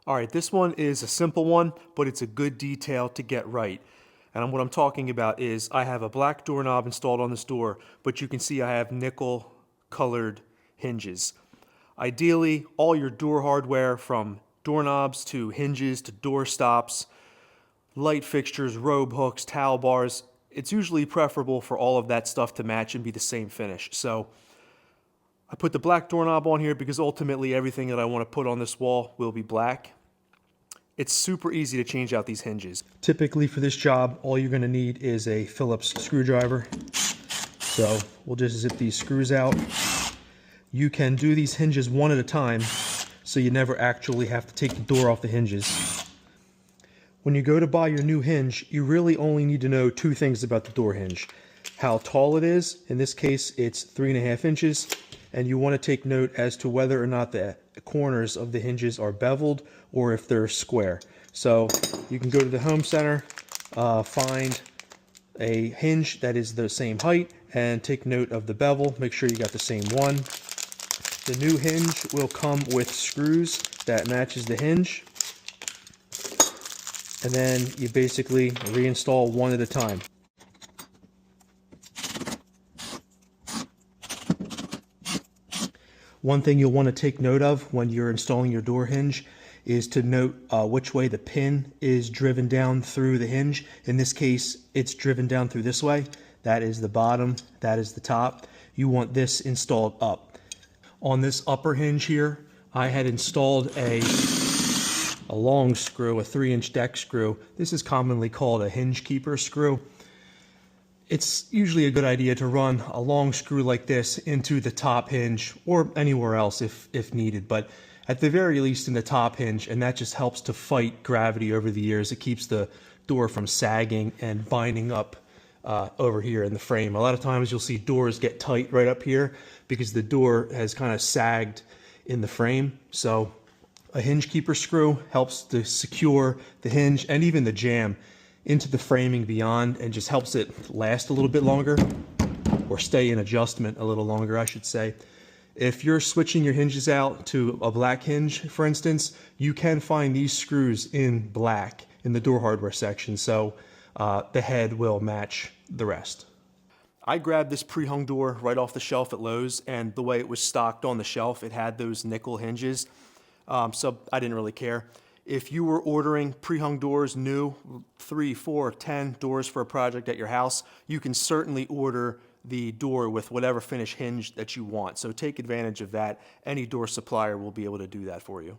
All right, this one is a simple one, but it's a good detail to get right. And what I'm talking about is I have a black doorknob installed on this door, but you can see I have nickel colored hinges. Ideally, all your door hardware from doorknobs to hinges to door stops, light fixtures, robe hooks, towel bars, it's usually preferable for all of that stuff to match and be the same finish. So I put the black doorknob on here because ultimately everything that I want to put on this wall will be black. It's super easy to change out these hinges. Typically for this job, all you're going to need is a Phillips screwdriver. So we'll just zip these screws out. You can do these hinges one at a time, so you never actually have to take the door off the hinges. When you go to buy your new hinge, you really only need to know two things about the door hinge. How tall it is, in this case it's 3.5 inches, and you want to take note as to whether or not the corners of the hinges are beveled or if they're square. So you can go to the home center, find a hinge that is the same height, and take note of the bevel. Make sure you got the same one. The new hinge will come with screws that matches the hinge, and then you basically reinstall one at a time. One thing you'll want to take note of when you're installing your door hinge is to note which way the pin is driven down through the hinge. In this case, it's driven down through this way. That is the bottom, that is the top. You want this installed up. On this upper hinge here, I had installed a long screw, a 3-inch deck screw. This is commonly called a hinge keeper screw. It's usually a good idea to run a long screw like this into the top hinge or anywhere else if needed, but at the very least in the top hinge, and that just helps to fight gravity over the years. It keeps the door from sagging and binding up over here in the frame. A lot of times you'll see doors get tight right up here because the door has kind of sagged in the frame. So a hinge keeper screw helps to secure the hinge and even the jamb into the framing beyond, and just helps it last a little bit longer, or stay in adjustment a little longer, I should say. If you're switching your hinges out to a black hinge, for instance, you can find these screws in black in the door hardware section, so the head will match the rest. I grabbed this pre-hung door right off the shelf at Lowe's, and the way it was stocked on the shelf, it had those nickel hinges, so I didn't really care. If you were ordering pre-hung doors, new 3, 4, 10 doors for a project at your house, you can certainly order the door with whatever finish hinge that you want. So take advantage of that. Any door supplier will be able to do that for you.